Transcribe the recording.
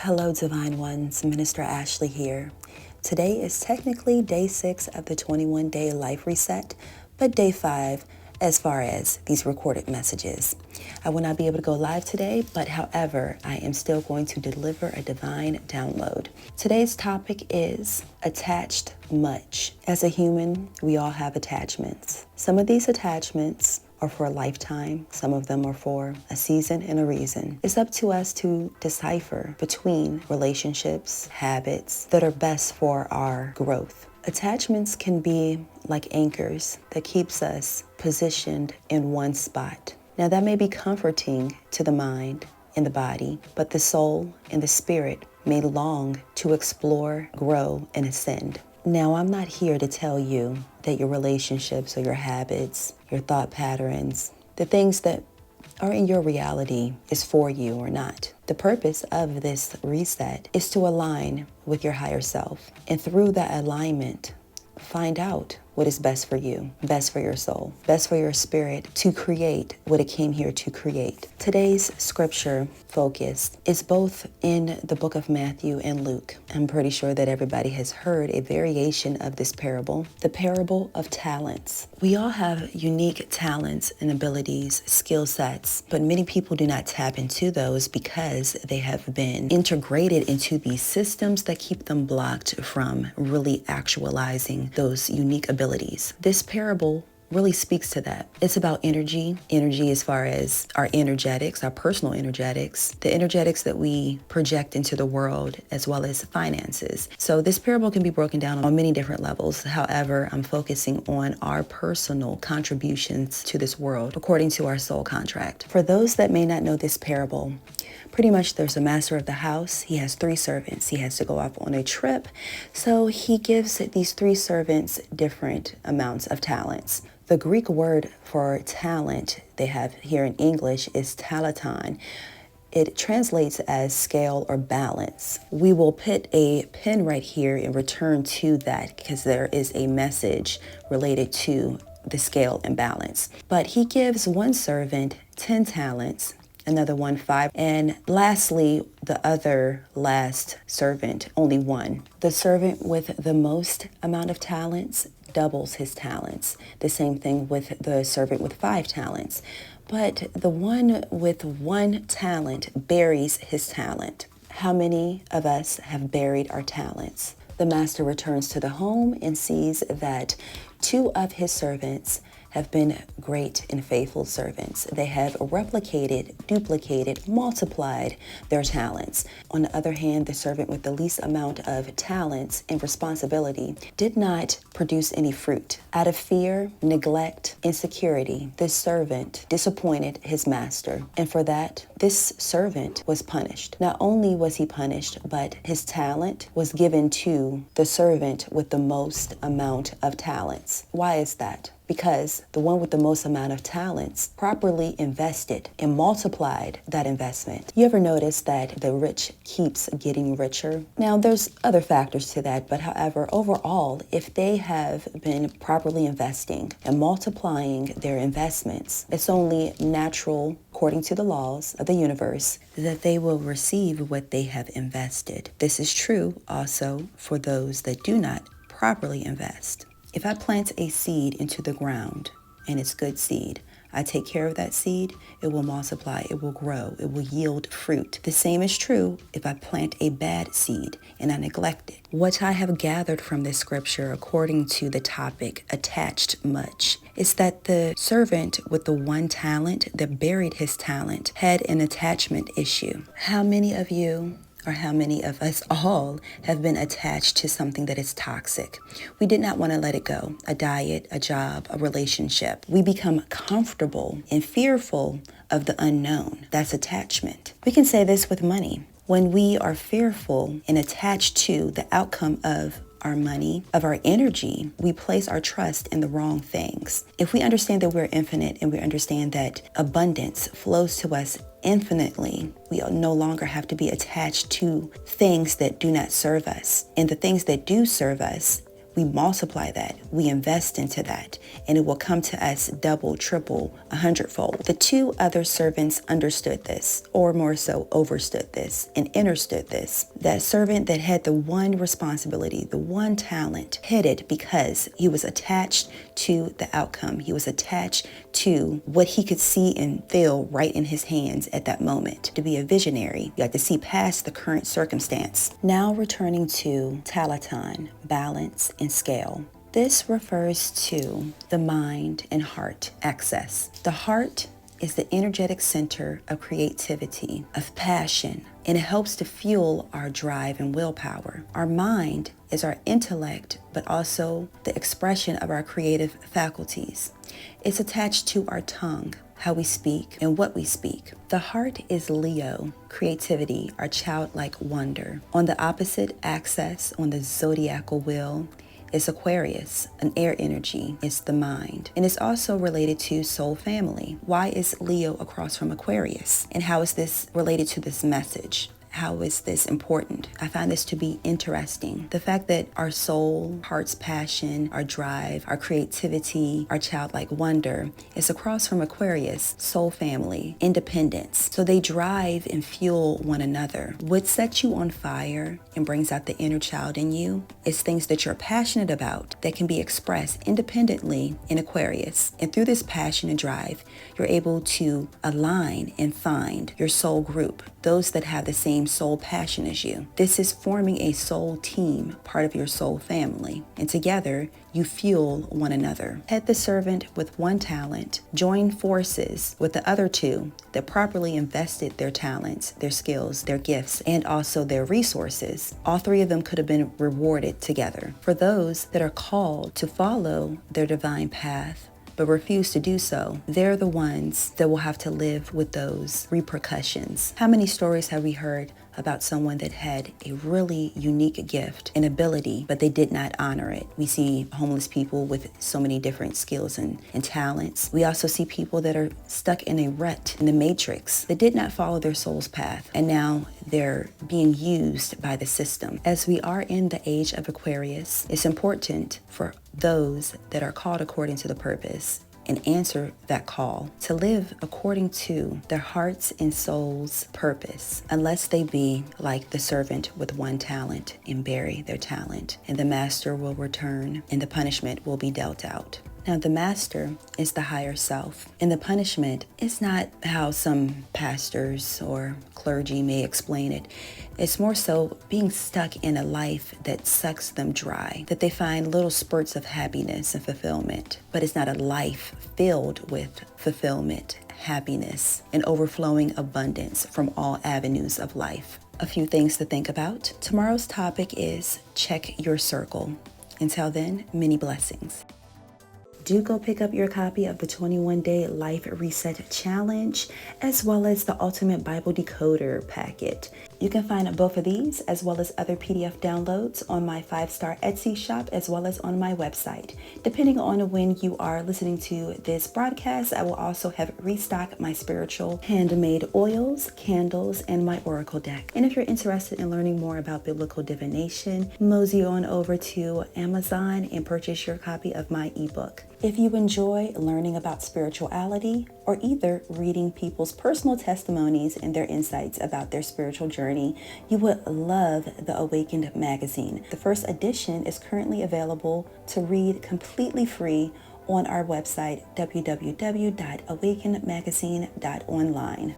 Hello, Divine Ones. Minister Ashley here. Today is technically day 6 of the 21-day life reset, but day 5 as far as these recorded messages. I will not be able to go live today, but however, I am still going to deliver a divine download. Today's topic is attached much. As a human, we all have attachments. Some of these attachments are for a lifetime. Some of them are for a season and a reason. It's up to us to decipher between relationships, habits that are best for our growth. Attachments can be like anchors that keeps us positioned in one spot. Now that may be comforting to the mind and the body, but the soul and the spirit may long to explore, grow, and ascend. Now, I'm not here to tell you that your relationships or your habits, your thought patterns, the things that are in your reality is for you or not. The purpose of this reset is to align with your higher self. And through that alignment, find out what is best for you, best for your soul, best for your spirit to create what it came here to create. Today's scripture focus is both in the book of Matthew and Luke. I'm pretty sure that everybody has heard a variation of this parable, the parable of talents. We all have unique talents and abilities, skill sets, but many people do not tap into those because they have been integrated into these systems that keep them blocked from really actualizing those unique abilities. This parable really speaks to that. It's about energy as far as our energetics, our personal energetics, the energetics that we project into the world, as well as finances. So this parable can be broken down on many different levels. However, I'm focusing on our personal contributions to this world according to our soul contract. For those that may not know this parable, pretty much there's a master of the house. He has 3 servants. He has to go off on a trip. So he gives these 3 servants different amounts of talents. The Greek word for talent they have here in English is talaton. It translates as scale or balance. We will put a pin right here and return to that because there is a message related to the scale and balance. But he gives one servant 10 talents, another one 5, and lastly, the other last servant, only 1. The servant with the most amount of talents doubles his talents. The same thing with the servant with 5 talents. But the one with 1 talent buries his talent. How many of us have buried our talents? The master returns to the home and sees that 2 of his servants have been great and faithful servants. They have replicated, duplicated, multiplied their talents. On the other hand, the servant with the least amount of talents and responsibility did not produce any fruit. Out of fear, neglect, insecurity, this servant disappointed his master. And for that, this servant was punished. Not only was he punished, but his talent was given to the servant with the most amount of talents. Why is that? Because the one with the most amount of talents properly invested and multiplied that investment. You ever notice that the rich keeps getting richer? Now, there's other factors to that, but however, overall, if they have been properly investing and multiplying their investments, it's only natural, according to the laws of the universe, that they will receive what they have invested. This is true also for those that do not properly invest. If I plant a seed into the ground and it's good seed, I take care of that seed, it will multiply, it will grow, it will yield fruit. The same is true if I plant a bad seed and I neglect it. What I have gathered from this scripture, according to the topic, attached much, is that the servant with the 1 talent that buried his talent had an attachment issue. How many of you or how many of us all have been attached to something that is toxic? We did not want to let it go. A diet, a job, a relationship. We become comfortable and fearful of the unknown. That's attachment. We can say this with money. When we are fearful and attached to the outcome of our money, of our energy, we place our trust in the wrong things. If we understand that we're infinite and we understand that abundance flows to us infinitely, we no longer have to be attached to things that do not serve us. And the things that do serve us, we multiply that, we invest into that, and it will come to us double, triple, 100-fold. The two other servants understood this, or more so overstood this, and understood this. That servant that had the one responsibility, the one talent, hid it because he was attached to the outcome. He was attached to what he could see and feel right in his hands at that moment. To be a visionary, you have to see past the current circumstance. Now returning to Talaton, balance and scale. This refers to the mind and heart access. The heart is the energetic center of creativity, of passion, and it helps to fuel our drive and willpower. Our mind is our intellect, but also the expression of our creative faculties. It's attached to our tongue, how we speak and what we speak. The heart is Leo, creativity, our childlike wonder. On the opposite axis, on the zodiacal wheel, is Aquarius, an air energy. It's the mind. And it's also related to soul family. Why is Leo across from Aquarius? And how is this related to this message? How is this important? I find this to be interesting. The fact that our soul, heart's passion, our drive, our creativity, our childlike wonder is across from Aquarius, soul family, independence. So they drive and fuel one another. What sets you on fire and brings out the inner child in you is things that you're passionate about that can be expressed independently in Aquarius. And through this passion and drive, you're able to align and find your soul group, those that have the same soul passion as you. This is forming a soul team, part of your soul family. And together, you fuel one another. Head the servant with one talent, join forces with the other two that properly invested their talents, their skills, their gifts, and also their resources. All three of them could have been rewarded together. For those that are called to follow their divine path, but refuse to do so, they're the ones that will have to live with those repercussions. How many stories have we heard about someone that had a really unique gift and ability, but they did not honor it? We see homeless people with so many different skills and talents. We also see people that are stuck in a rut, in the matrix, that did not follow their soul's path, and now they're being used by the system. As we are in the age of Aquarius, it's important for those that are called according to the purpose and answer that call to live according to their heart's and soul's purpose, unless they be like the servant with one talent and bury their talent, and the master will return and the punishment will be dealt out. Now, the master is the higher self, and the punishment is not how some pastors or clergy may explain it. It's more so being stuck in a life that sucks them dry, that they find little spurts of happiness and fulfillment, but it's not a life filled with fulfillment, happiness, and overflowing abundance from all avenues of life. A few things to think about. Tomorrow's topic is check your circle. Until then, many blessings. Do go pick up your copy of the 21-Day Life Reset Challenge, as well as the Ultimate Bible Decoder Packet. You can find both of these, as well as other PDF downloads, on my 5-star Etsy shop, as well as on my website. Depending on when you are listening to this broadcast, I will also have restocked my spiritual handmade oils, candles, and my oracle deck. And if you're interested in learning more about biblical divination, mosey on over to Amazon and purchase your copy of my ebook. If you enjoy learning about spirituality, or either reading people's personal testimonies and their insights about their spiritual journey, you would love the Awakened magazine. The first edition is currently available to read completely free on our website, www.awakenedmagazine.online.